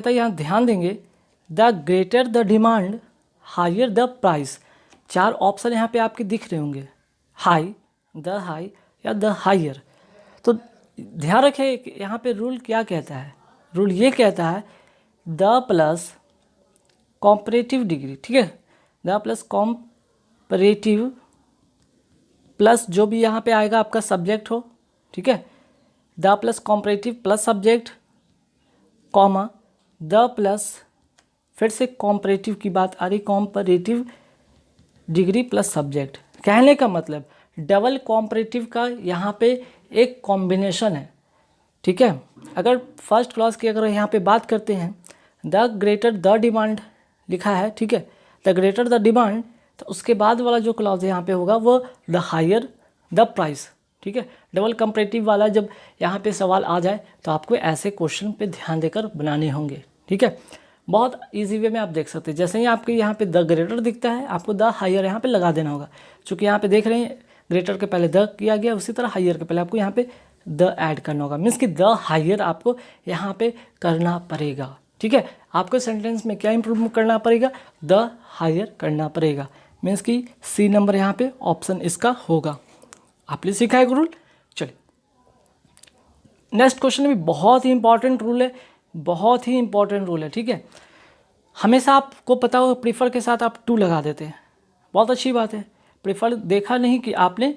तो यहाँ ध्यान देंगे, the greater the demand higher the price. 4 option यहाँ पे आपके दिख रहे होंगे, हाई, द हाई या द हायर। तो ध्यान रखें कि यहाँ पे रूल क्या कहता है। रूल ये कहता है द प्लस कॉम्परेटिव डिग्री, ठीक है, द प्लस कॉम्परेटिव प्लस जो भी यहाँ पे आएगा आपका सब्जेक्ट हो, ठीक है, the plus comparative plus subject, comma the plus, फिर से कॉम्परेटिव की बात आ रही, कॉम्परेटिव डिग्री प्लस सब्जेक्ट। कहने का मतलब डबल कॉम्परेटिव का यहाँ पे एक कॉम्बिनेशन है, ठीक है। अगर फर्स्ट क्लॉज की अगर यहाँ पे बात करते हैं, द ग्रेटर द डिमांड लिखा है, ठीक है, द ग्रेटर द डिमांड, तो उसके बाद वाला जो क्लॉज यहाँ पे होगा वो द हायर द प्राइस, ठीक है। डबल कंपैरेटिव वाला जब यहाँ पे सवाल आ जाए तो आपको ऐसे क्वेश्चन पे ध्यान देकर बनाने होंगे, ठीक है। बहुत इजी वे में आप देख सकते हैं, जैसे ही आपके यहाँ पे द ग्रेटर दिखता है आपको द हायर यहाँ पे लगा देना होगा। चूँकि यहाँ पे देख रहे हैं ग्रेटर के पहले द किया गया, उसी तरह हायर के पहले आपको यहाँ पे द ऐड करना होगा, मीन्स कि द हायर आपको यहाँ पे करना पड़ेगा, ठीक है। आपको सेंटेंस में क्या इंप्रूव करना पड़ेगा, द हायर करना पड़ेगा, मीन्स कि सी नंबर यहाँ पे ऑप्शन इसका होगा। आपने सीखा है रूल। चलिए नेक्स्ट क्वेश्चन भी बहुत ही इंपॉर्टेंट रूल है, बहुत ही इंपॉर्टेंट रूल है, ठीक है। हमेशा आपको पता हो प्रीफर के साथ आप टू लगा देते हैं, बहुत अच्छी बात है। प्रीफर देखा नहीं कि आपने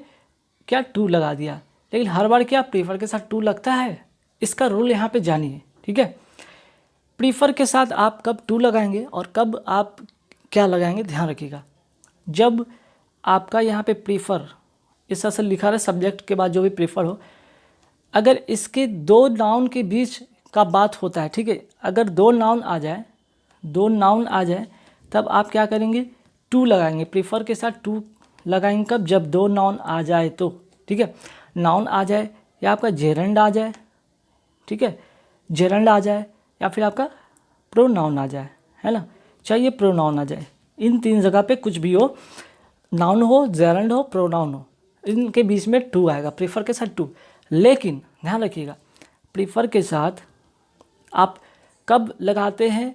क्या टू लगा दिया, लेकिन हर बार क्या प्रीफर के साथ टू लगता है, इसका रूल यहाँ पे जानिए, ठीक है। प्रीफर के साथ आप कब टू लगाएंगे और कब आप क्या लगाएंगे, ध्यान रखिएगा। जब आपका यहाँ पे प्रीफर इस तरह से लिखा रहे सब्जेक्ट के बाद जो भी प्रीफर हो, अगर इसके 2 नाउन के बीच का बात होता है, ठीक है, अगर 2 नाउन आ जाए, 2 नाउन आ जाए, तब आप क्या करेंगे, टू लगाएंगे। प्रीफर के साथ टू लगाएंगे कब, जब 2 नाउन आ जाए तो, ठीक है। नाउन आ जाए या आपका जेरंड आ जाए, ठीक है, जेरंड आ जाए या फिर आपका प्रोनाउन आ जाए, है ना, चाहिए प्रोनाउन आ जाए, इन 3 जगह पे कुछ भी हो, नाउन हो, जेरंड हो, प्रोनाउन हो, इनके बीच में टू आएगा, प्रीफर के साथ टू। लेकिन ध्यान रखिएगा प्रीफर के साथ आप कब लगाते हैं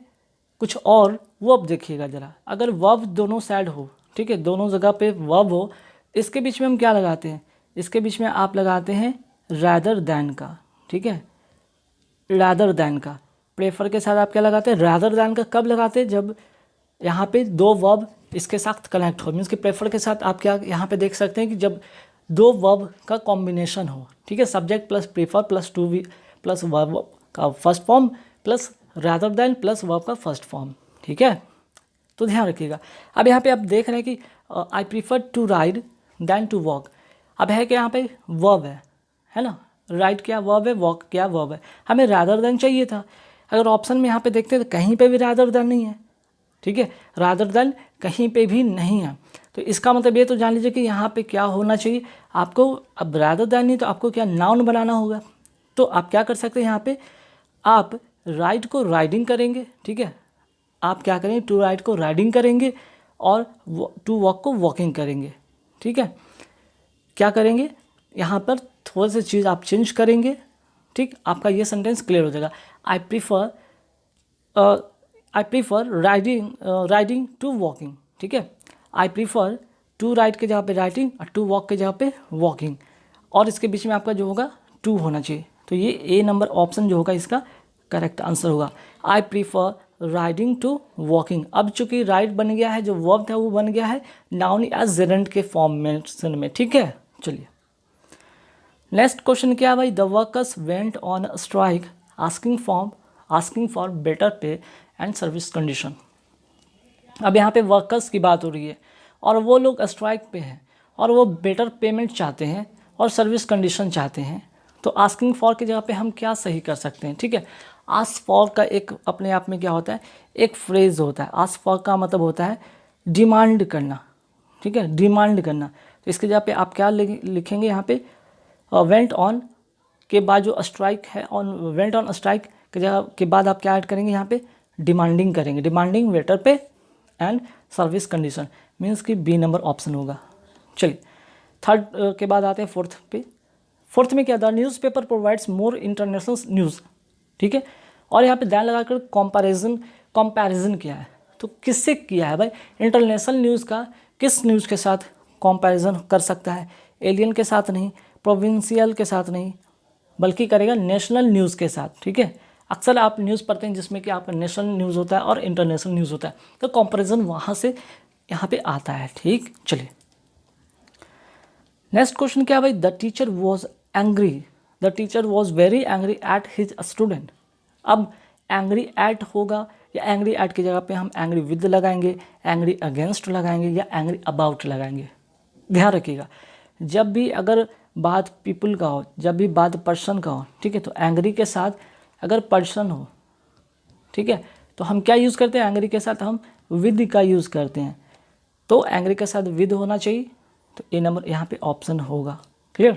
कुछ और, वो अब देखिएगा ज़रा। अगर वर्ब दोनों साइड हो, ठीक है, दोनों जगह पे वर्ब हो, इसके बीच में हम क्या लगाते हैं, इसके बीच में आप लगाते हैं रैदर दैन का, ठीक है, रैदर दैन का। प्रेफर के साथ आप क्या लगाते हैं, रैदर दैन का। कब लगाते हैं, जब यहाँ पे 2 वर्ब इसके साथ कनेक्ट हो, मीन्स कि प्रेफर के साथ आप क्या यहाँ पे देख सकते हैं कि जब 2 वर्ब का कॉम्बिनेशन हो, ठीक है, subject plus prefer plus to V plus verb का first form plus rather than plus verb का फर्स्ट फॉर्म, ठीक है। तो ध्यान रखिएगा। अब यहाँ पे आप देख रहे हैं कि I prefer to ride than to walk. अब है कि यहाँ पे वर्ब है ना, राइड क्या वर्ब है, वॉक क्या वर्ब है, हमें रैदर दैन चाहिए था। अगर ऑप्शन में यहाँ पे देखते हैं तो कहीं पे भी रैदर दैन नहीं है, ठीक है, रैदर दैन कहीं पे भी नहीं है। तो इसका मतलब ये तो जान लीजिए कि यहाँ पे क्या होना चाहिए आपको, अब रैदर दैन नहीं तो आपको क्या नाउन बनाना होगा। तो आप क्या कर सकते हैं, यहाँ पे आप राइड को राइडिंग करेंगे, ठीक है, आप क्या करेंगे, टू राइड को राइडिंग करेंगे और टू वॉक को वॉकिंग करेंगे, ठीक है। क्या करेंगे, यहाँ पर थोड़ी सी चीज़ आप चेंज करेंगे, ठीक, आपका ये सेंटेंस क्लियर हो जाएगा। I prefer riding to walking, ठीक है, आई प्रीफर टू राइड के जगह पे राइडिंग और टू वॉक के जगह पे वॉकिंग, और इसके बीच में आपका जो होगा टू होना चाहिए। तो ये ए नंबर ऑप्शन जो होगा इसका करेक्ट आंसर होगा। I prefer riding to walking. अब चूंकि राइड बन गया है, जो वर्ब था वो बन गया है नाउन या जेरेंट के फॉर्मेशन में, ठीक है। चलिए नेक्स्ट क्वेश्चन क्या है भाई, the workers went on strike asking for better पे एंड सर्विस कंडीशन। अब यहाँ पे वर्कर्स की बात हो रही है और वो लोग स्ट्राइक पे हैं और वो बेटर पेमेंट चाहते हैं और सर्विस कंडीशन चाहते हैं। तो आस्किंग फॉर की जगह पे हम क्या सही कर सकते हैं, ठीक है। आस्क फॉर का एक अपने आप में क्या होता है, एक फ्रेज होता है। आस्क फॉर का मतलब होता है डिमांड करना, ठीक है, डिमांड करना। तो इसके जगह पे आप क्या लिखेंगे, यहाँ पे वेंट ऑन के बाद जो स्ट्राइक है, ऑन वेंट ऑन स्ट्राइक के जगह के बाद आप क्या ऐड करेंगे, यहाँ पे डिमांडिंग करेंगे, डिमांडिंग वेटर पे एंड सर्विस कंडीशन, मीन्स कि बी नंबर ऑप्शन होगा। चलिए थर्ड के बाद आते हैं फोर्थ पे। फोर्थ में क्या, the newspaper provides more international news, ठीक है, और यहाँ पे ध्यान लगाकर कंपैरिजन किया है, तो किससे किया है भाई? इंटरनेशनल न्यूज़ का किस न्यूज़ के साथ कंपैरिजन कर सकता है? एलियन के साथ नहीं, प्रोविंशियल के साथ नहीं, बल्कि करेगा नेशनल न्यूज़ के साथ। ठीक है, अक्सर आप न्यूज़ पढ़ते हैं जिसमें कि आपका नेशनल न्यूज़ होता है और इंटरनेशनल न्यूज़ होता है, तो कंपैरिजन वहाँ से यहाँ पे आता है। ठीक, चलिए नेक्स्ट क्वेश्चन क्या है भाई? The teacher was angry, the teacher was very angry at his student. अब एंग्री एट होगा या एंग्री एट की जगह पे हम एंग्री विद लगाएंगे, एंग्री अगेंस्ट लगाएंगे या एंग्री अबाउट लगाएंगे। ध्यान रखिएगा, जब भी अगर बात पीपल का हो, जब भी बात पर्सन का हो, ठीक है, तो एंग्री के साथ अगर पर्सन हो, ठीक है, तो हम क्या यूज़ करते हैं? एंग्री के साथ हम विद का यूज़ करते हैं, तो एंग्री के साथ विद होना चाहिए, तो ए नंबर यहाँ पे ऑप्शन होगा। क्लियर?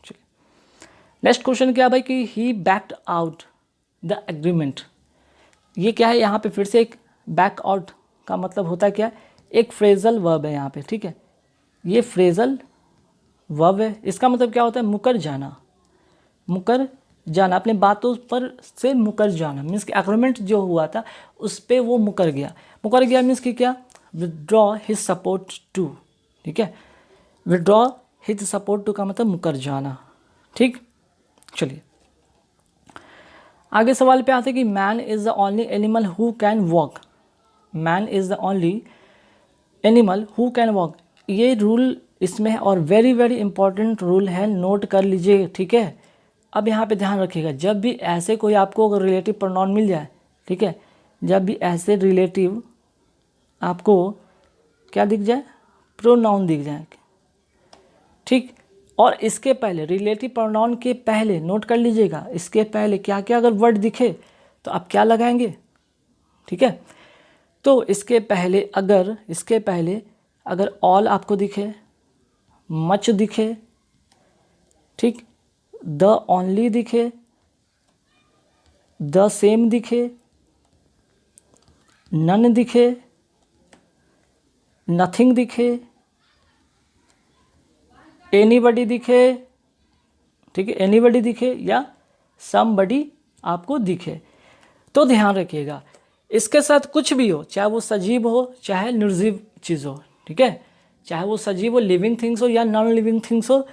चलिए नेक्स्ट क्वेश्चन क्या भाई कि ही बैक्ड आउट द एग्रीमेंट। ये क्या है? यहाँ पे फिर से एक बैक आउट का मतलब होता है क्या? एक फ्रेजल वर्ब है यहाँ पे। ठीक है, ये फ्रेजल वर्ब है, इसका मतलब क्या होता है? मुकर जाना, मुकर जाना, अपने बातों पर से मुकर जाना, मीन्स कि एग्रीमेंट जो हुआ था उस पर वो मुकर गया। मुकर गया मीन्स कि क्या? Withdraw his support to. ठीक है, विदड्रॉ हिज सपोर्ट टू का मतलब मुकर जाना। ठीक, चलिए आगे सवाल पे आते हैं कि man is the only animal who can walk. Man is the only animal who can walk, ये रूल इसमें है और वेरी वेरी इंपॉर्टेंट रूल है, नोट कर लीजिए। ठीक है, अब यहाँ पे ध्यान रखिएगा, जब भी ऐसे कोई आपको अगर रिलेटिव प्रोनाउन मिल जाए, ठीक है, जब भी ऐसे रिलेटिव आपको क्या दिख जाए? प्रोनाउन दिख जाए, ठीक, और इसके पहले रिलेटिव प्रोनाउन के पहले नोट कर लीजिएगा, इसके पहले क्या क्या अगर वर्ड दिखे तो आप क्या लगाएंगे? ठीक है, तो इसके पहले अगर ऑल आपको दिखे, मच दिखे, ठीक, द ओनली दिखे, द सेम दिखे, नन दिखे, नथिंग दिखे, एनीबडी दिखे, ठीक है, एनीबडी दिखे या समबडी आपको दिखे, तो ध्यान रखिएगा इसके साथ कुछ भी हो, चाहे वो सजीव हो चाहे निर्जीव चीज़ हो, ठीक है, चाहे वो सजीव हो, लिविंग थिंग्स हो या नॉन लिविंग थिंग्स हो,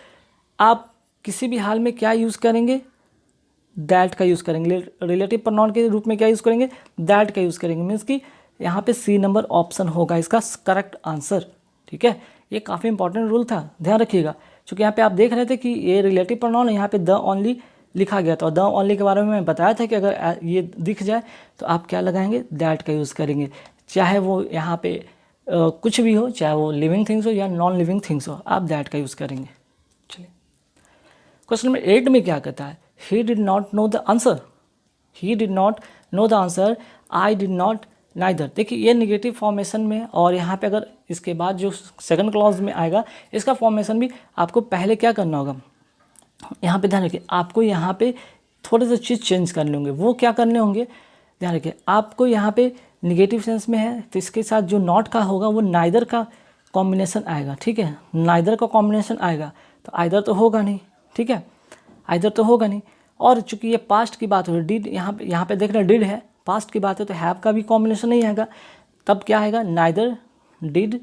आप किसी भी हाल में क्या यूज़ करेंगे? दैट का यूज़ करेंगे। रिलेटिव प्रोनाउन के रूप में क्या यूज़ करेंगे? दैट का यूज़ करेंगे, मीन्स कि यहाँ पे सी नंबर ऑप्शन होगा इसका करेक्ट आंसर। ठीक है, ये काफ़ी इंपॉर्टेंट रूल था, ध्यान रखिएगा, क्योंकि यहाँ पे आप देख रहे थे कि ये रिलेटिव प्रोनाउन है, यहाँ पे द ओनली लिखा गया था और द ओनली के बारे में मैं बताया था कि अगर ये दिख जाए तो आप क्या लगाएंगे? दैट का यूज़ करेंगे, चाहे वो यहाँ पे कुछ भी हो, चाहे वो लिविंग थिंग्स हो या नॉन लिविंग थिंग्स हो, आप दैट का यूज़ करेंगे। चलिए क्वेश्चन नंबर 8 में क्या कहता है? He did not know the answer, he did not know the answer, I did not neither. देखिए ये निगेटिव फॉर्मेशन में, और यहाँ पे अगर इसके बाद जो सेकंड क्लॉज में आएगा इसका फॉर्मेशन भी आपको पहले क्या करना होगा? यहाँ पे ध्यान रखिए, आपको यहाँ पे थोड़े से चीज़ चेंज करने होंगे। वो क्या करने होंगे? ध्यान रखिए, आपको यहाँ पे निगेटिव सेंस में है तो इसके साथ जो नॉट का होगा वो नाइदर का कॉम्बिनेशन आएगा। ठीक है, नाइदर का कॉम्बिनेशन आएगा तो आइदर तो होगा नहीं। ठीक है, आइदर तो होगा नहीं, और चूंकि ये पास्ट की बात हो रही है, डिड यहाँ पे देख रहे हैं डिड है, पास्ट की बात है तो हैव का भी कॉम्बिनेशन नहीं आएगा, तब क्या आएगा? नाइदर डिड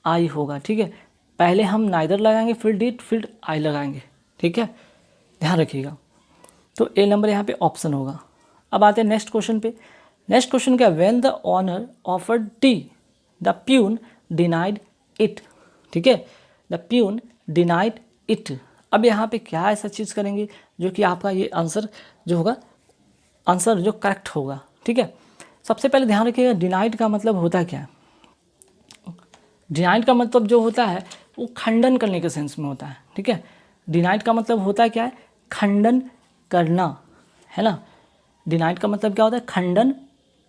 आई होगा। ठीक है, पहले हम नाइदर लगाएंगे, फिर डिड, फिर आई लगाएंगे। ठीक है, ध्यान रखिएगा, तो ए नंबर यहाँ पे ऑप्शन होगा। अब आते हैं नेक्स्ट क्वेश्चन पे। नेक्स्ट क्वेश्चन क्या? When the honour offered tea the peon denied it. ठीक है, द प्यून डिनाइड इट। अब यहाँ पे क्या ऐसा चीज़ करेंगे जो कि आपका ये आंसर जो होगा, आंसर जो करेक्ट होगा। ठीक है, सबसे पहले ध्यान रखिएगा डिनाइड का मतलब होता है क्या? डिनाइड का मतलब जो होता है वो खंडन करने के सेंस में होता है। ठीक है, डिनाइड का मतलब होता है क्या है? खंडन करना, है ना। डिनाइड का मतलब क्या होता है? खंडन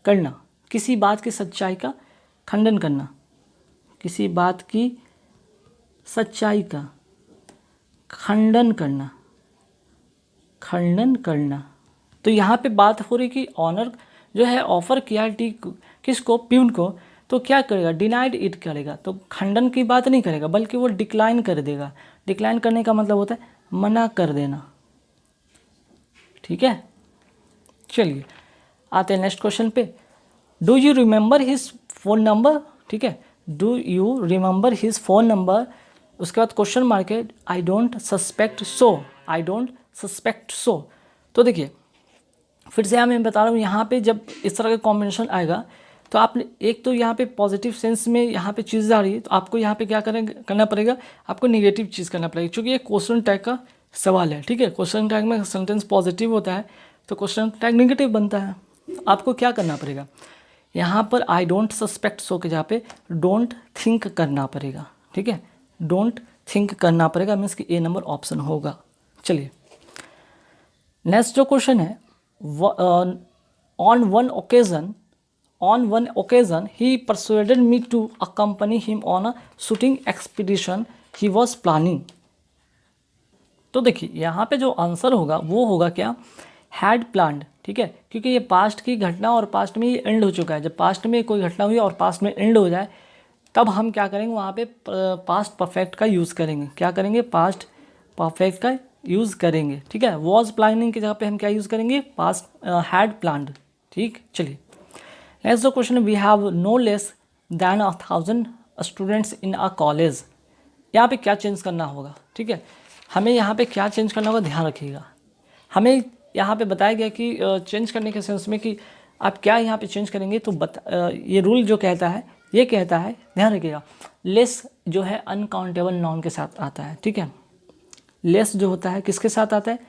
करना, किसी बात की सच्चाई का खंडन करना, किसी बात की सच्चाई का खंडन करना, खंडन करना। तो यहाँ पे बात हो रही कि ऑनर जो है ऑफर किया टी किसको? प्यून को, तो क्या करेगा? डिनाइड इट करेगा, तो खंडन की बात नहीं करेगा बल्कि वो डिक्लाइन कर देगा। डिक्लाइन करने का मतलब होता है मना कर देना। ठीक है, चलिए आते हैं नेक्स्ट क्वेश्चन पे। Do you remember his phone number, ठीक है, do you remember his phone number, उसके बाद क्वेश्चन मार्क है, I don't suspect so, I don't suspect so. तो देखिए फिर से मैं बता रहा हूँ, यहाँ पे जब इस तरह का कॉम्बिनेशन आएगा तो आपने एक तो यहाँ पे पॉजिटिव सेंस में यहाँ पे चीज़ आ रही है, तो आपको यहाँ पे क्या करना पड़ेगा, आपको नेगेटिव चीज़ करना पड़ेगा, क्योंकि ये क्वेश्चन टैग का सवाल है, ठीक है। क्वेश्चन टैग में सेंटेंस पॉजिटिव होता है तो क्वेश्चन टैग नेगेटिव बनता है। आपको क्या करना पड़ेगा, यहाँ पर आई डोंट सस्पेक्ट सो के जहाँ पे डोंट थिंक करना पड़ेगा, ठीक है, डोंट थिंक करना पड़ेगा, मीन्स कि ए नंबर ऑप्शन होगा। चलिए नेक्स्ट जो क्वेश्चन है, on one occasion he persuaded me to accompany him on a shooting expedition he was planning. तो देखिए यहाँ पे जो आंसर होगा वो होगा क्या, हैड प्लान्ड, ठीक है, क्योंकि ये पास्ट की घटना और पास्ट में ये एंड हो चुका है। जब पास्ट में कोई घटना हुई और पास्ट में एंड हो जाए तब हम क्या करेंगे, वहाँ पे पास्ट परफेक्ट का यूज़ करेंगे। क्या करेंगे, पास्ट परफेक्ट का यूज़ करेंगे, ठीक है। वॉज प्लानिंग की जगह पे हम क्या यूज़ करेंगे, पास्ट हैड प्लान्ड, ठीक। चलिए नेक्स्ट जो question, we have no less than 1000 students in a college. यहाँ पे क्या चेंज करना होगा, ठीक है, हमें यहाँ पे क्या चेंज करना होगा, ध्यान रखिएगा। हमें यहाँ पे बताया गया कि चेंज करने के सेंस में कि आप क्या यहाँ पे चेंज करेंगे, तो ये रूल जो कहता है, ये कहता है, ध्यान रखिएगा, लेस जो है अनकाउंटेबल नाउन के साथ आता है, ठीक है। लेस जो होता है किसके साथ आता है,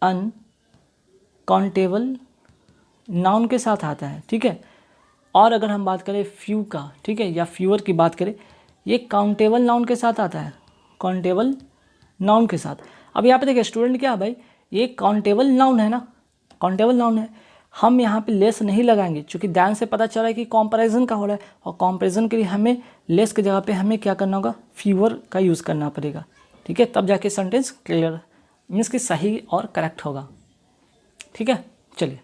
अनकाउंटेबल नाउन के साथ आता है, ठीक है। और अगर हम बात करें फ्यू का, ठीक है, या फ्यूअर की बात करें, ये काउंटेबल नाउन के साथ आता है, काउंटेबल नाउन के साथ। अब यहाँ पे देखिए स्टूडेंट क्या है भाई, ये काउंटेबल नाउन है ना, काउंटेबल नाउन है। हम यहाँ पे लेस नहीं लगाएंगे, क्योंकि ध्यान से पता चला है कि कंपैरिजन का हो रहा है, और कंपैरिजन के लिए हमें लेस की जगह पे हमें क्या करना होगा, फ्यूअर का यूज़ करना पड़ेगा, ठीक है, तब जाके सेंटेंस क्लियर मीन्स कि सही और करेक्ट होगा, ठीक है। चलिए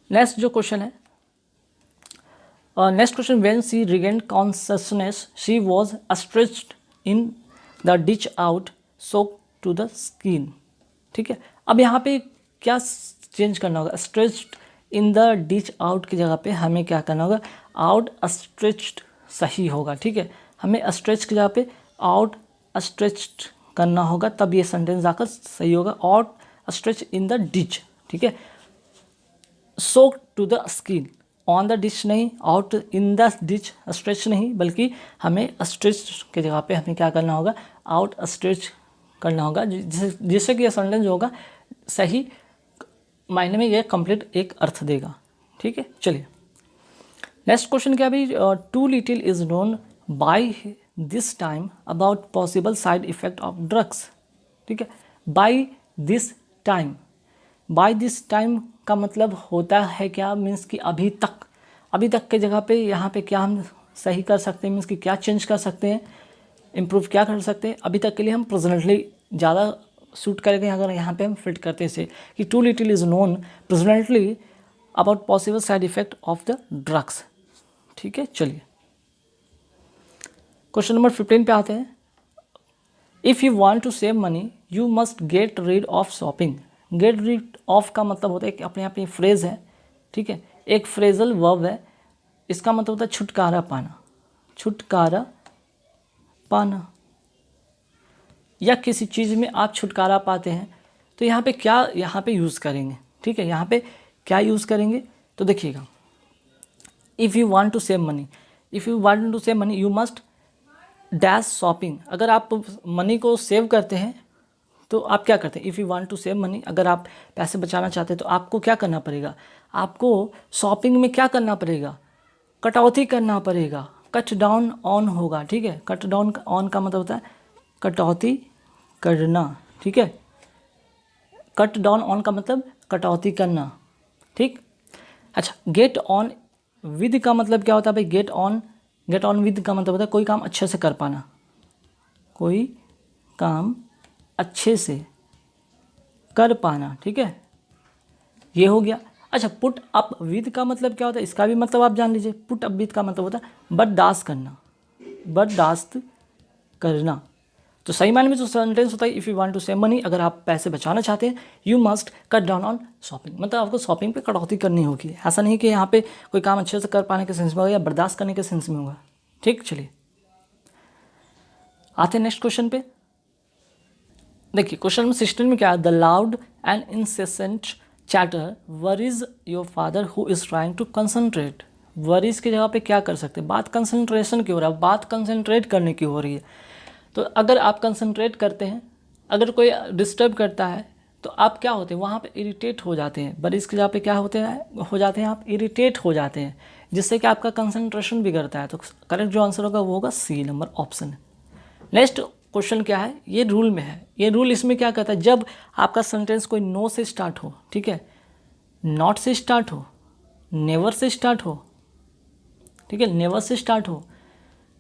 नेक्स्ट जो क्वेश्चन है, next question, when she regained consciousness she was stretched in the ditch out soak to the skin, ठीक है। अब यहाँ पे क्या चेंज करना होगा, stretched in the ditch out की जगह पे हमें क्या करना होगा, आउट स्ट्रेच्ड सही होगा, ठीक है। हमें स्ट्रेच की जगह पे आउट स्ट्रेच्ड करना होगा, तब ये सेंटेंस आकर सही होगा, out stretch in the ditch, ठीक है। Soak to the skin, on the ditch नहीं, out in the ditch, stretch नहीं, बल्कि हमें स्ट्रेच की जगह पे हमें क्या करना होगा, आउट स्ट्रेच करना होगा, जिससे कि यह सेंटेंस होगा सही मायने में यह कंप्लीट एक अर्थ देगा, ठीक है। चलिए नेक्स्ट क्वेश्चन क्या भी, too little is known by this time about possible side effect of drugs, ठीक है। By this time, by this time का मतलब होता है क्या, मीन्स कि अभी तक के जगह पे यहाँ पे क्या हम सही कर सकते हैं, मीन्स कि क्या चेंज कर सकते हैं, इम्प्रूव क्या कर सकते हैं। अभी तक के लिए हम प्रेजेंटली ज़्यादा सूट करेंगे, अगर यहाँ पे हम फिट करते हैं इसे कि too little is known presently about possible side effect of the drugs, ठीक है। चलिए क्वेश्चन नंबर 15 पे आते हैं, if you want to save money you must get rid of shopping. Get rid of का मतलब होता है कि अपने आप ये फ्रेज है, ठीक है, एक फ्रेजल वर्ब है, इसका मतलब होता है छुटकारा पाना, छुटकारा पाना, या किसी चीज़ में आप छुटकारा पाते हैं तो यहाँ पे क्या यहाँ पे यूज़ करेंगे, ठीक है, यहाँ पे क्या यूज़ करेंगे, तो देखिएगा, if you want to save money, if you want to save money you must dash shopping. अगर आप मनी को सेव करते हैं तो आप क्या करते हैं, if you want to save money, अगर आप पैसे बचाना चाहते हैं तो आपको क्या करना पड़ेगा, आपको शॉपिंग में क्या करना पड़ेगा, कटौती करना पड़ेगा, कट डाउन ऑन होगा, ठीक है। कट डाउन ऑन का मतलब होता है कटौती करना, ठीक है। कट डाउन ऑन का मतलब कटौती करना, ठीक। अच्छा, गेट ऑन विद का मतलब क्या होता है भाई, गेट ऑन विद का मतलब होता है कोई काम अच्छे से कर पाना, कोई काम अच्छे से कर पाना, ठीक है, ये हो गया। अच्छा, पुट अप विद का मतलब क्या होता है, इसका भी मतलब आप जान लीजिए। पुट अप विद का मतलब होता है बर्दाश्त करना, बर्दाश्त करना। तो सही मायने में जो सेंटेंस होता है, if you want to save money, अगर आप पैसे बचाना चाहते हैं, you must cut down on shopping, मतलब आपको शॉपिंग पे कटौती करनी होगी। ऐसा नहीं कि यहाँ पे कोई काम अच्छे से कर पाने के सेंस में होगा या बर्दाश्त करने के सेंस में होगा। ठीक, चलिए आते हैं नेक्स्ट क्वेश्चन पे। देखिए क्वेश्चन नंबर 16 में क्या है, the loud and incessant chatter worries your father who is trying to concentrate. Worries की जगह पे क्या कर सकते हैं, बात कंसंट्रेशन की हो रहा है, बात कंसंट्रेट करने की हो रही है। तो अगर आप कंसंट्रेट करते हैं, अगर कोई डिस्टर्ब करता है तो आप क्या होते हैं, वहाँ पे इरिटेट हो जाते हैं। वरीज की जगह पे क्या होते हैं, हो जाते हैं आप इरिटेट हो जाते हैं, जिससे कि आपका कंसंट्रेशन बिगड़ता है। तो करेक्ट जो आंसर होगा वो होगा C number option. Next question क्या है, ये रूल में है। ये रूल इसमें क्या कहता है, जब आपका सेंटेंस कोई नो से स्टार्ट हो, ठीक है, नॉट से स्टार्ट हो, नेवर से स्टार्ट हो, ठीक है, नेवर से स्टार्ट हो,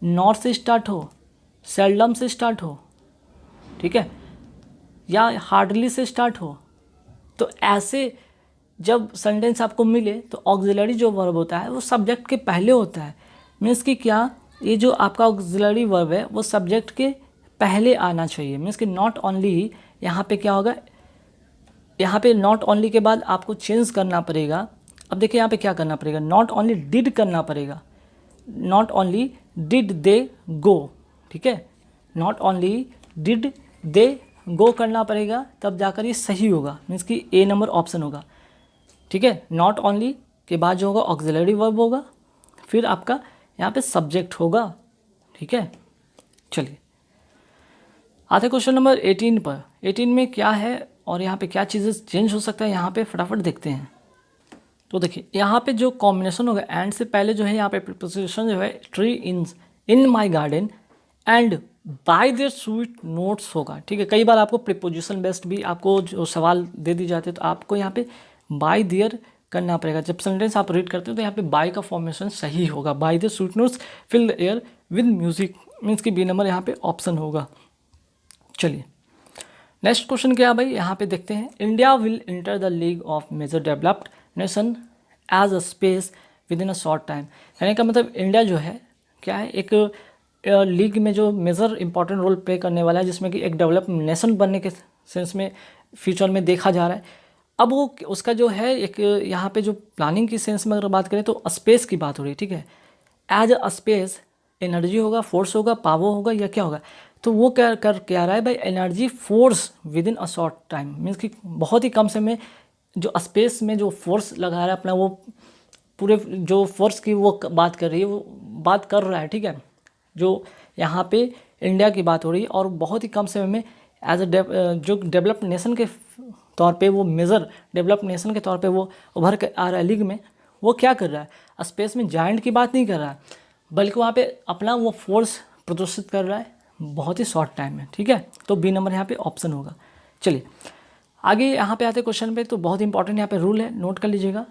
नॉट से स्टार्ट हो, सेल्डम से स्टार्ट हो, ठीक है, या हार्डली से स्टार्ट हो, तो ऐसे जब सेंटेंस आपको मिले तो ऑक्सिलरी जो वर्ब होता है वो सब्जेक्ट के पहले होता है। मीन्स कि क्या, ये जो आपका ऑक्सिलरी वर्ब है वो सब्जेक्ट के पहले आना चाहिए। मीन्स कि नॉट ओनली, यहाँ पे क्या होगा, यहाँ पे नॉट ओनली के बाद आपको चेंज करना पड़ेगा। अब देखिए यहाँ पे क्या करना पड़ेगा, नॉट ओनली डिड करना पड़ेगा, नॉट ओनली डिड दे गो, ठीक है, नॉट ओनली डिड दे गो करना पड़ेगा, तब जाकर ये सही होगा। मीन्स कि ए नंबर ऑप्शन होगा, ठीक है। नॉट ओनली के बाद जो होगा ऑक्सिलरी वर्ब होगा, फिर आपका यहाँ पे सब्जेक्ट होगा, ठीक है। चलिए आते क्वेश्चन नंबर 18 पर। 18 में क्या है और यहाँ पे क्या चीज़ें चेंज हो सकता है, यहाँ पे फटाफट देखते हैं। तो देखिए यहाँ पे जो कॉम्बिनेशन होगा, एंड से पहले जो है यहाँ पे प्रीपोजिशन जो है tree in my garden and bye their sweet notes होगा, ठीक है। कई बार आपको प्रीपोजिशन बेस्ड भी आपको जो सवाल दे दी जाते हैं, तो आपको यहाँ पे बाय देयर करना पड़ेगा। जब सेंटेंस आप रीड करते हो तो यहाँ पे बाय का फॉर्मेशन सही होगा, by their sweet notes fill the air with music, means कि बी नंबर यहाँ पे ऑप्शन होगा। चलिए नेक्स्ट क्वेश्चन क्या है भाई, यहाँ पे देखते हैं। India will enter the league of major developed nation as a space within a short time. यानी का मतलब इंडिया जो है क्या है, एक लीग में जो मेजर इंपॉर्टेंट रोल प्ले करने वाला है, जिसमें कि एक डेवलप नेशन बनने के सेंस में फ्यूचर में देखा जा रहा है। अब वो उसका जो है एक यहाँ पे जो प्लानिंग की सेंस में अगर बात करें तो स्पेस की बात हो रही है, ठीक है। एज अ स्पेस एनर्जी होगा, फोर्स होगा, पावर होगा, या क्या होगा, तो वो क्या रहा है भाई, energy force with in a short time. Means कि बहुत ही कम समय में जो स्पेस में जो फोर्स लगा रहा है अपना, वो पूरे जो फोर्स की वो बात कर रही है, वो बात कर रहा है, ठीक है। जो यहाँ पे इंडिया की बात हो रही है, और बहुत ही कम समय में एज अ जो डेवलप्ड नेशन के तौर पे, वो मेजर डेवलप्ड नेशन के तौर पे वो उभर कर आ रहा है लीग में। वो क्या कर रहा है, स्पेस में जायंट की बात नहीं कर रहा है, बल्कि वहाँ पे अपना वो फोर्स प्रदर्शित कर रहा है बहुत ही शॉर्ट टाइम में, ठीक है। तो बी नंबर यहाँ पे ऑप्शन होगा। चलिए आगे यहाँ पे आते क्वेश्चन पे। तो बहुत इंपॉर्टेंट यहाँ पे रूल है, नोट कर लीजिएगा,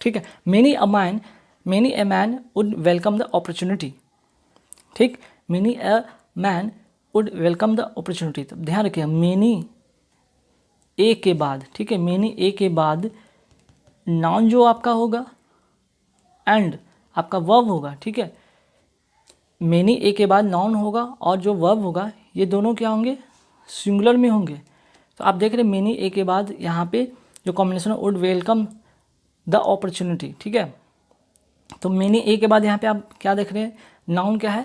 ठीक है। Many a man would welcome the opportunity, ठीक, many a man would welcome the opportunity. तो ध्यान रखिए, मेनी ए के बाद, ठीक है, मेनी ए के बाद नाउन जो आपका होगा एंड आपका वर्ब होगा, ठीक है। मेनी ए के बाद नाउन होगा और जो वर्ब होगा, ये दोनों क्या होंगे, सिंगुलर में होंगे। तो आप देख रहे हैं मेनी ए के बाद यहाँ पे जो कॉम्बिनेशन है, वुड वेलकम द अपॉर्चुनिटी, ठीक है। तो मेनी ए के बाद यहाँ पे आप क्या देख रहे हैं, नाउन क्या है,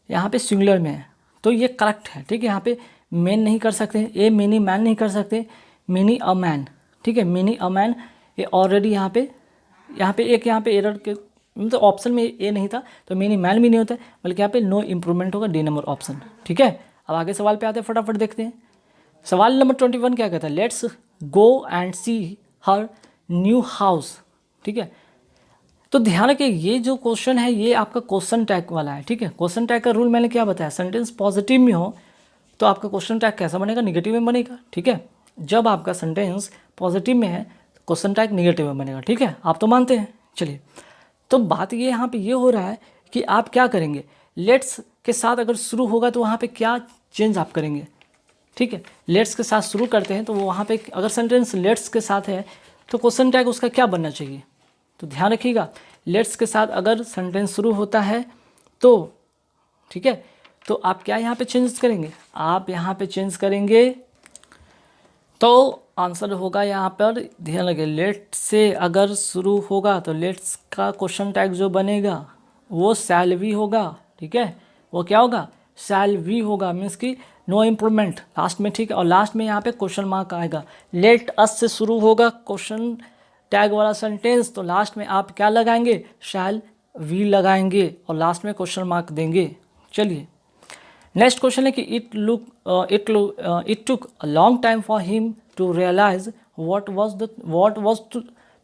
यहाँ पे सिंगुलर में है, तो ये करेक्ट है, ठीक है। यहाँ पे मैन नहीं कर सकते, ए मेनी मैन नहीं कर सकते, मेनी अ मैन, ठीक है, मेनी अ मैन, ये ऑलरेडी यहाँ पे एक यहाँ पे एरर के मतलब ऑप्शन में ए नहीं था, तो मेनी मैन भी नहीं होता है, बल्कि यहाँ पे नो इम्प्रूवमेंट होगा, डी नंबर ऑप्शन, ठीक है। अब आगे सवाल पे आते हैं, फटाफट देखते हैं। सवाल नंबर 21 क्या कहता है, let's go and see her new house, ठीक है। तो ध्यान रखिए, ये जो क्वेश्चन है ये आपका क्वेश्चन टैग वाला है, ठीक है। क्वेश्चन टैग का रूल मैंने क्या बताया, सेंटेंस पॉजिटिव में हो तो आपका क्वेश्चन टैग कैसा बनेगा, निगेटिव में बनेगा, ठीक है। जब आपका सेंटेंस पॉजिटिव में है तो क्वेश्चन टैग निगेटिव में बनेगा, ठीक है। आप तो मानते हैं। चलिए, तो बात ये यहाँ पे ये हो रहा है कि आप क्या करेंगे, लेट्स के साथ अगर शुरू होगा तो वहाँ पे क्या चेंज आप करेंगे, ठीक है। लेट्स के साथ शुरू करते हैं तो वो वहाँ पे अगर सेंटेंस लेट्स के साथ है तो क्वेश्चन टैग उसका क्या बनना चाहिए, तो ध्यान रखिएगा, लेट्स के साथ अगर सेंटेंस शुरू होता है तो, ठीक है, तो आप क्या यहाँ पे चेंज करेंगे, आप यहाँ पे चेंज करेंगे तो आंसर होगा यहाँ पर, ध्यान लगे, लेट से अगर शुरू होगा तो लेट्स का क्वेश्चन टैग जो बनेगा वो शैल भी होगा, ठीक है, वो क्या होगा, शैल भी होगा, मीन्स कि नो इम्प्रूवमेंट लास्ट में, ठीक है, और लास्ट में यहाँ पे क्वेश्चन मार्क आएगा। लेट अस से शुरू होगा क्वेश्चन टैग वाला सेंटेंस, तो लास्ट में आप क्या लगाएंगे, शैल वी लगाएंगे और लास्ट में क्वेश्चन मार्क देंगे। चलिए नेक्स्ट क्वेश्चन है कि it took a long time for him to realise what was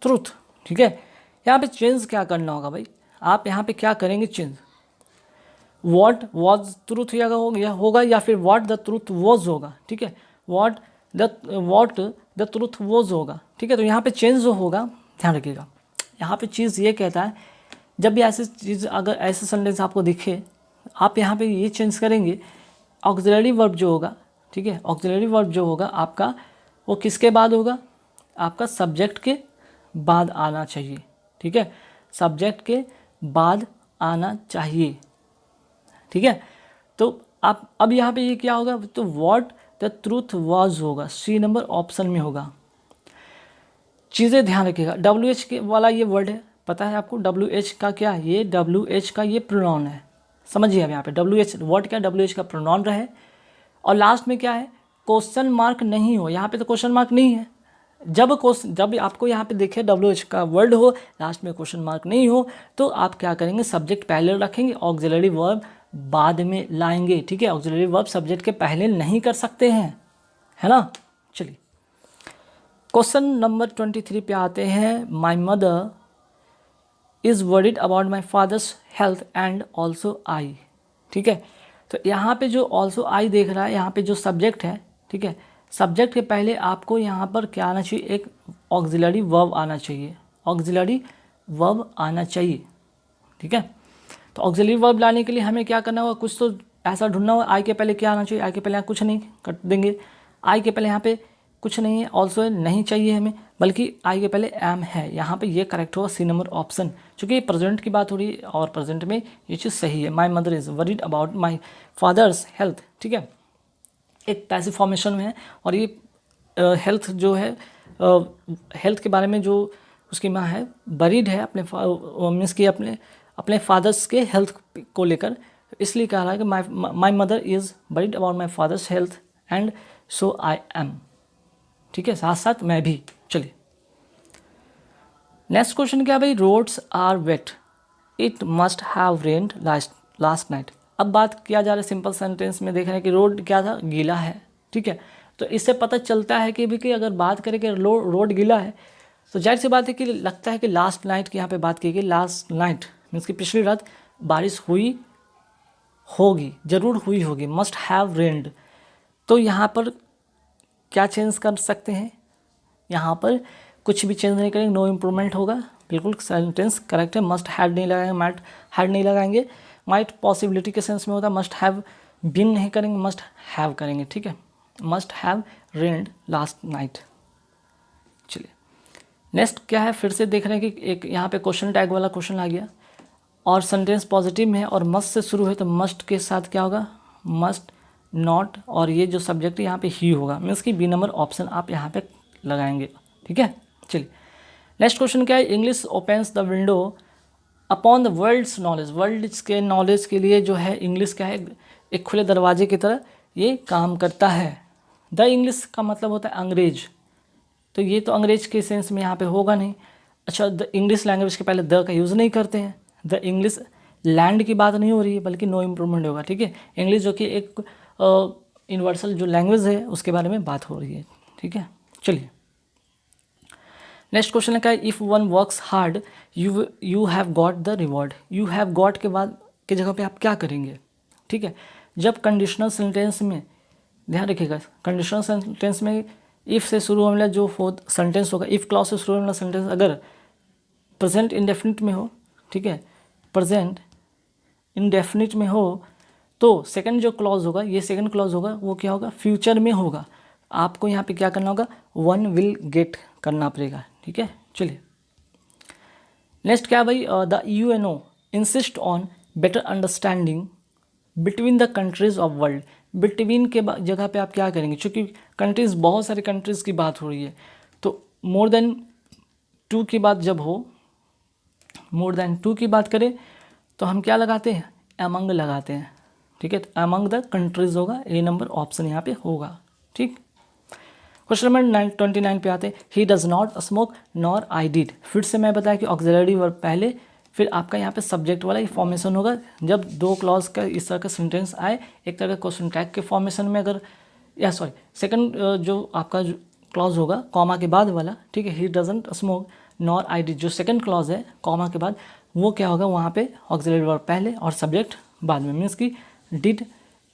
truth, ठीक है, यहाँ पे चेंज क्या करना होगा भाई, आप यहाँ पे क्या करेंगे, चेंज व्हाट वाज ट्रूथ होगा या फिर व्हाट द ट्रूथ वाज होगा, ठीक है, व्हाट द ट्रूथ वाज होगा, ठीक है, तो यहाँ पे चेंज जो होगा ध्यान रखिएगा, यहाँ पे चीज़ ये कहता है जब भी ऐसी चीज़ अगर ऐसे सेंटेंस आपको दिखे आप यहाँ पे ये चेंज करेंगे, ऑक्सिलरी वर्ब जो होगा, ठीक है, ऑक्सिलरी वर्ब जो होगा आपका वो किसके बाद होगा, आपका सब्जेक्ट के बाद आना चाहिए, ठीक है, सब्जेक्ट के बाद आना चाहिए, ठीक है, तो आप अब यहाँ पे ये क्या होगा, तो व्हाट द ट्रूथ वाज होगा, सी नंबर ऑप्शन में होगा। चीज़ें ध्यान रखिएगा, WH के वाला ये वर्ड है, पता है आपको WH का क्या, ये WH का ये प्रोनाउन है, समझिए अब यहाँ पे WH वर्ड क्या, WH का प्रोनाउन रहे और लास्ट में क्या है, क्वेश्चन मार्क नहीं हो, यहाँ पे तो क्वेश्चन मार्क नहीं है, जब आपको यहाँ पे देखे WH का वर्ड हो लास्ट में क्वेश्चन मार्क नहीं हो तो आप क्या करेंगे, सब्जेक्ट पहले रखेंगे, ऑक्सिलरी वर्ब बाद में लाएंगे, ठीक है, ऑक्सिलरी वर्ब सब्जेक्ट के पहले नहीं कर सकते हैं, है ना। चलिए क्वेश्चन नंबर 23 पे आते हैं, my mother is worried about my father's health and also I, ठीक है, तो यहाँ पे जो ऑल्सो आई देख रहा है, यहाँ पे जो सब्जेक्ट है, ठीक है, सब्जेक्ट के पहले आपको यहाँ पर क्या आना चाहिए, एक ऑक्सिलरी वर्ब आना चाहिए, ऑक्सिलरी वर्ब आना चाहिए, ठीक है, तो ऑक्सिलरी वर्ब लाने के लिए हमें क्या करना होगा, कुछ तो ऐसा ढूंढना होगा, आई के पहले क्या आना चाहिए, आई के पहले यहाँ कुछ नहीं, कट देंगे, आई के पहले यहाँ पे कुछ नहीं है, ऑल्सो नहीं चाहिए हमें, बल्कि आई के पहले एम है, यहाँ पे ये करेक्ट होगा, सी नंबर ऑप्शन, क्योंकि प्रेजेंट की बात हो रही है और प्रेजेंट में ये चीज़ सही है, my mother is worried about my father's health, ठीक है, एक पैसिव फॉर्मेशन में है और ये हेल्थ जो है, हेल्थ के बारे में जो उसकी माँ है वरीड है अपने मीन्स कि अपने फादर्स के हेल्थ को लेकर, इसलिए कह रहा है कि my mother is worried about my father's health and so I am, ठीक है, साथ साथ मैं भी। चलिए नेक्स्ट क्वेश्चन क्या भाई, roads are wet it must have rained last night, अब बात किया जा रहा है सिंपल सेंटेंस में, देख रहे हैं कि रोड क्या था, गीला है, ठीक है, तो इससे पता चलता है कि भी कि अगर बात करें कि रोड गीला है तो जाहिर सी बात है कि लगता है कि लास्ट नाइट की यहाँ पे बात की गई, लास्ट नाइट मीन्स कि पिछली रात बारिश हुई होगी, ज़रूर हुई होगी, मस्ट हैव रेन्ड, तो यहाँ पर क्या चेंज कर सकते हैं, यहाँ पर कुछ भी चेंज नहीं करेंगे, नो इम्प्रूवमेंट होगा, बिल्कुल सेंटेंस करेक्ट है, मस्ट हैव नहीं लगाएंगे, माइट हैड नहीं लगाएंगे, माइट पॉसिबिलिटी के सेंस में होता है, मस्ट हैव बीन नहीं करेंगे, मस्ट हैव करेंगे, ठीक है, must have rained last night. चलिए नेक्स्ट क्या है, फिर से देख रहे हैं कि एक यहाँ पे क्वेश्चन टैग वाला क्वेश्चन आ गया और सेंटेंस पॉजिटिव में है और मस्ट से शुरू है, तो मस्ट के साथ क्या होगा, मस्ट नॉट, और ये जो सब्जेक्ट यहाँ पे ही होगा, मीन्स कि बी नंबर ऑप्शन आप यहाँ पे लगाएंगे, ठीक है। चलिए नेक्स्ट क्वेश्चन क्या है, English opens the window upon the world's knowledge, world के नॉलेज के लिए जो है इंग्लिश क्या है, एक खुले दरवाजे की तरह ये काम करता है। द इंग्लिश का मतलब होता है अंग्रेज, तो ये तो अंग्रेज के सेंस में यहाँ पे होगा नहीं, अच्छा द इंग्लिश लैंग्वेज के पहले द का यूज़ नहीं करते हैं, द इंग्लिश लैंड की बात नहीं हो रही है बल्कि नो इम्प्रूवमेंट होगा, ठीक है, इंग्लिश जो कि एक यूनिवर्सल जो लैंग्वेज है उसके बारे में बात हो रही है, ठीक है। चलिए नेक्स्ट क्वेश्चन क्या है, if one works hard you have got the reward, you have got के बाद की जगह पे आप क्या करेंगे, ठीक है, जब कंडीशनल सेंटेंस में ध्यान रखिएगा, कंडीशनल सेंटेंस में इफ़ से शुरू होने वाला जो फोर्थ सेंटेंस होगा, इफ़ क्लॉज से शुरू होने वाला सेंटेंस अगर प्रेजेंट इंडेफिनिट में हो, ठीक है, प्रेजेंट इंडेफिनिट में हो तो सेकंड जो क्लॉज होगा, ये सेकंड क्लॉज होगा वो क्या होगा, फ्यूचर में होगा, आपको यहाँ पे क्या करना होगा, वन विल गेट करना पड़ेगा, ठीक है। चलिए नेक्स्ट क्या भाई, the UNO insist on better understanding between the countries of world, between के जगह पे आप क्या करेंगे, चूँकि कंट्रीज़ बहुत सारी कंट्रीज़ की बात हो रही है, तो मोर देन 2 की बात जब हो, मोर देन 2 की बात करें तो हम क्या लगाते हैं, अमंग लगाते हैं, ठीक है। तो अमंग द कंट्रीज़ होगा, ए नंबर ऑप्शन यहाँ पे होगा, ठीक। क्वेश्चन नंबर 29 पे आते हैं, he does not smoke nor I did. फिर से मैं बताया कि ऑक्सिलरी वर्ब पहले, फिर आपका यहाँ पे सब्जेक्ट वाला ही फॉर्मेशन होगा। जब दो क्लॉज का इस तरह का सेंटेंस आए, एक तरह का क्वेश्चन टैग के फॉर्मेशन में, अगर या सॉरी सेकंड जो आपका क्लॉज होगा कॉमा के बाद वाला, ठीक है, he doesn't smoke nor I did, जो सेकंड क्लॉज है कॉमा के बाद, वो क्या होगा, वहाँ पे ऑक्सिलरी वर्ब पहले और सब्जेक्ट बाद में, मीन्स कि डिड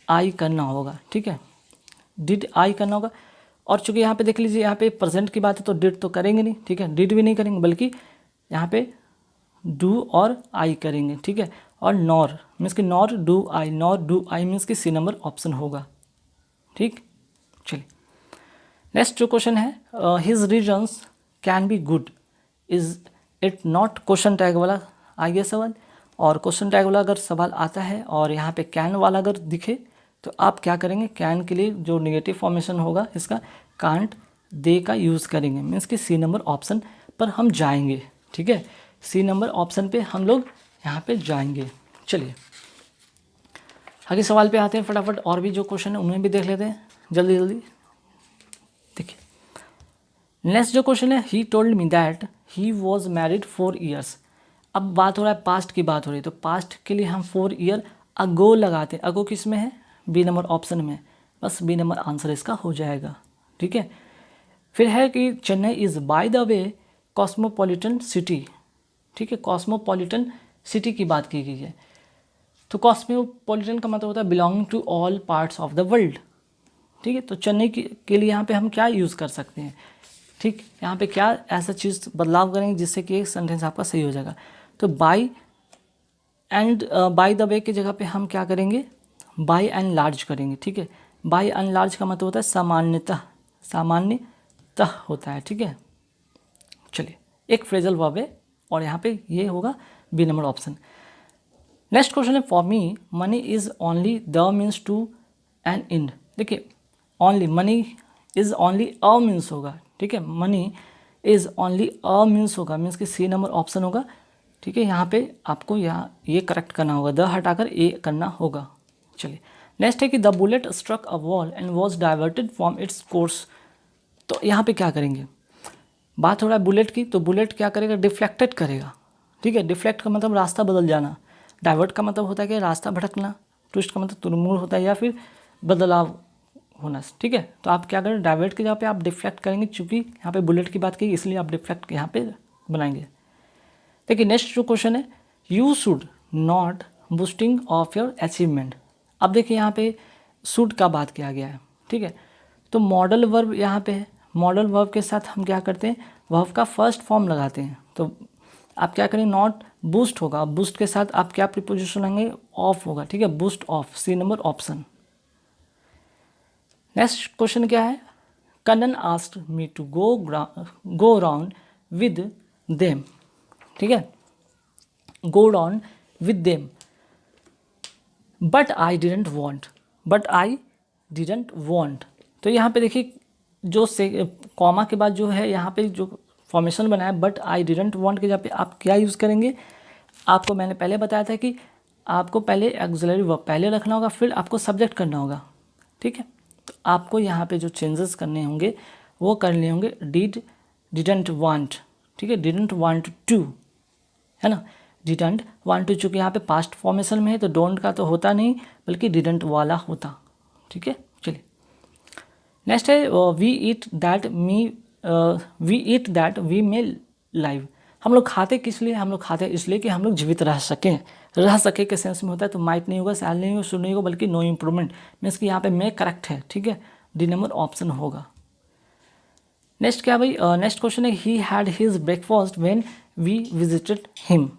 आई करना होगा, ठीक है, डिड आई करना होगा। और चूंकि यहाँ पे देख लीजिए, यहाँ पे प्रेजेंट की बात है तो डिड तो करेंगे नहीं, ठीक है, डिड भी नहीं करेंगे, बल्कि यहाँ पे डू और आई करेंगे, ठीक है। और नॉर मीन्स कि nor do I, nor do I means कि सी नंबर ऑप्शन होगा, ठीक। चलिए नेक्स्ट जो क्वेश्चन है, his reasons can be good, is it not, question tag वाला आ गया सवाल। और क्वेश्चन टैग वाला अगर सवाल आता है और यहाँ पे कैन वाला अगर दिखे तो आप क्या करेंगे, कैन के लिए जो नेगेटिव फॉर्मेशन होगा इसका कांट दे का यूज़ करेंगे, मीन्स कि सी नंबर ऑप्शन पर हम जाएंगे, ठीक है, सी नंबर ऑप्शन पे हम लोग यहाँ पे जाएंगे। चलिए आगे सवाल पे आते हैं फटाफट, और भी जो क्वेश्चन है उन्हें भी देख लेते हैं जल्दी जल्दी। देखिए नेक्स्ट जो क्वेश्चन है, he told me that he was married 4 years। अब बात हो रहा है पास्ट की बात हो रही है, तो पास्ट के लिए हम 4 year अगो लगाते हैं। अगो किस में है, बी नंबर ऑप्शन में, बस बी नंबर आंसर इसका हो जाएगा, ठीक है। फिर है कि Chennai is by the way cosmopolitan city, ठीक है, कॉस्मोपॉलिटन सिटी की बात की गई है। तो कॉस्मोपॉलिटन का मतलब होता है belonging to all parts of the world, ठीक है। तो चेन्नई के लिए यहाँ पे हम क्या यूज़ कर सकते हैं, ठीक, यहाँ पे क्या ऐसा चीज़ बदलाव करेंगे जिससे कि एक सेंटेंस आपका सही हो जाएगा। तो by and by the way की जगह पे हम क्या करेंगे, बाय एंड लार्ज करेंगे, ठीक है। बाय एंड लार्ज का मतलब होता है सामान्यतः, सामान्यतः होता है, ठीक है। चलिए एक फ्रेजल वर्ब है और यहाँ पे ये होगा B number option. Next question है, for me money is only the means to an end. देखिए only, money is only a means होगा, ठीक है, money is only a means होगा, मीन्स कि सी नंबर ऑप्शन होगा, ठीक है। यहाँ पे आपको यहाँ ये करेक्ट करना होगा, द हटाकर ए करना होगा। चलिए नेक्स्ट है कि the bullet struck a wall and was diverted from its course. तो यहाँ पे क्या करेंगे, बात हो रहा है बुलेट की, तो बुलेट क्या करेगा, डिफ्लेक्टेड करेगा, ठीक है। डिफ्लेक्ट का मतलब रास्ता बदल जाना, डाइवर्ट का मतलब होता है कि रास्ता भटकना, ट्विस्ट का मतलब तुरमुड़ होता है या फिर बदलाव होना, ठीक है। तो आप क्या करें, डाइवर्ट की जगह पे आप डिफ्लेक्ट करेंगे, चूँकि यहाँ पे बुलेट की बात की इसलिए आप डिफ्लेक्ट यहाँ पे बनाएंगे। देखिए नेक्स्ट जो क्वेश्चन है, you should not boosting of your achievement. अब देखिए यहाँ पे शुड का बात किया गया है, ठीक है। तो मॉडल वर्ब यहाँ पे है, मॉडल वर्ब के साथ हम क्या करते हैं, वर्ब का फर्स्ट फॉर्म लगाते हैं। तो आप क्या करें, नॉट बूस्ट होगा, बूस्ट के साथ आप क्या प्रीपोजिशन लेंगे, ऑफ होगा, ठीक है, boost off, C number option. Next question क्या है, Kannan asked me to go around with them, ठीक है, go down with them but I didn't want, but I didn't want. तो यहाँ पे देखिए जो से कॉमा के बाद जो है यहाँ पे जो फॉर्मेशन बना है, बट आई डिडेंट वॉन्ट के जहाँ पे आप क्या यूज़ करेंगे, आपको मैंने पहले बताया था कि आपको पहले ऑक्सिलरी वर्ब पहले रखना होगा, फिर आपको सब्जेक्ट करना होगा, ठीक है। तो आपको यहाँ पे जो चेंजेस करने होंगे वो करने होंगे, डिडेंट वांट, ठीक है, डिडेंट वांट टू, है ना, डिडेंट वांट टू, चूँकि यहाँ पे पास्ट फॉर्मेशन में है तो डोंट का तो होता नहीं बल्कि डिडेंट वाला होता, ठीक है। चलिए नेक्स्ट है, we eat that we may live. हम लोग खाते किस लिए, हम लोग खाते इसलिए कि हम लोग जीवित रह सकें, रह सके के सेंस में होता है, तो माइट नहीं होगा, सैल नहीं होगा, शुड नहीं होगा, बल्कि नो इम्प्रूवमेंट, मीन्स कि यहाँ पे मे करेक्ट है, ठीक है, डी नंबर ऑप्शन होगा। नेक्स्ट क्या भाई, नेक्स्ट क्वेश्चन है, he had his breakfast when we visited him.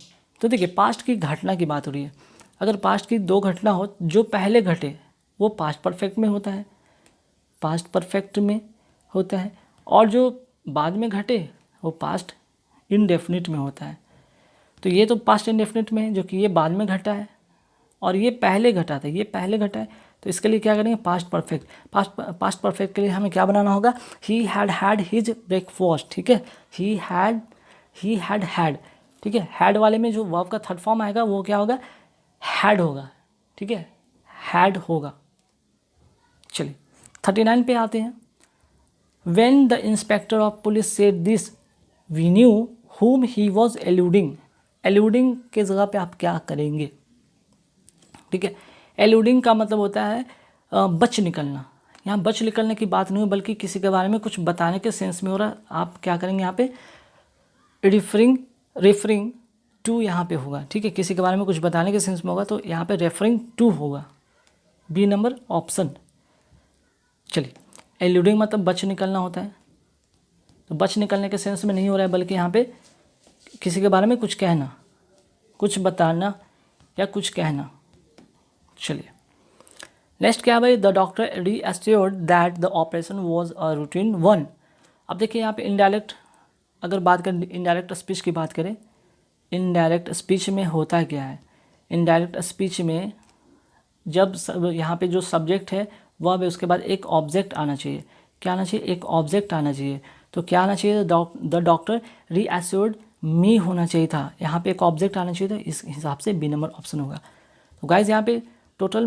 तो देखिए पास्ट की घटना की बात हो रही है, अगर पास्ट की दो घटना हो, जो पहले घटे वो पास्ट परफेक्ट में होता है, पास्ट परफेक्ट में होता है, और जो बाद में घटे वो पास्ट इंडेफिनिट में होता है। तो ये तो पास्ट इंडेफिनिट में है, जो कि ये बाद में घटा है, और ये पहले घटा था, ये पहले घटा है, तो इसके लिए क्या करेंगे, पास्ट परफेक्ट। पास्ट परफेक्ट के लिए हमें क्या बनाना होगा, ही हैड हिज ब्रेकफास्ट, ठीक है, ही हैड, ठीक है। हैड वाले में जो वर्ब का थर्ड फॉर्म आएगा वो क्या होगा, हैड होगा, ठीक है, हैड होगा। चलिए 39 पे आते हैं। When the inspector of police said this, we knew whom he was eluding. Eluding के जगह पे आप क्या करेंगे, ठीक है। eluding का मतलब होता है बच निकलना। यहाँ बच निकलने की बात नहीं हो, बल्कि किसी के बारे में कुछ बताने के सेंस में हो रहा। आप क्या करेंगे यहाँ पे, रेफरिंग टू यहाँ पे होगा, ठीक है। किसी के बारे में कुछ बताने के सेंस में होगा तो यहाँ पे रेफरिंग टू होगा, बी नंबर ऑप्शन। चलिए एल्यूडिंग मतलब बच निकलना होता है, तो बच निकलने के सेंस में नहीं हो रहा है, बल्कि यहाँ पे किसी के बारे में कुछ कहना, कुछ बताना या कुछ कहना। चलिए नेक्स्ट क्या है भाई, the doctor reassured that the operation was a routine one. अब देखिए यहाँ पे इनडायरेक्ट, अगर बात करें इनडायरेक्ट स्पीच की बात करें, इनडायरेक्ट स्पीच में होता क्या है, इनडायरेक्ट स्पीच में जब यहाँ पे जो सब्जेक्ट है वह भी, उसके बाद एक ऑब्जेक्ट आना चाहिए। क्या आना चाहिए, एक ऑब्जेक्ट आना चाहिए। तो क्या आना चाहिए, द डॉक्टर रीअश्योर्ड मी होना चाहिए था, यहाँ पे एक ऑब्जेक्ट आना चाहिए था, इस हिसाब से बी नंबर ऑप्शन होगा। तो गाइज यहाँ पे टोटल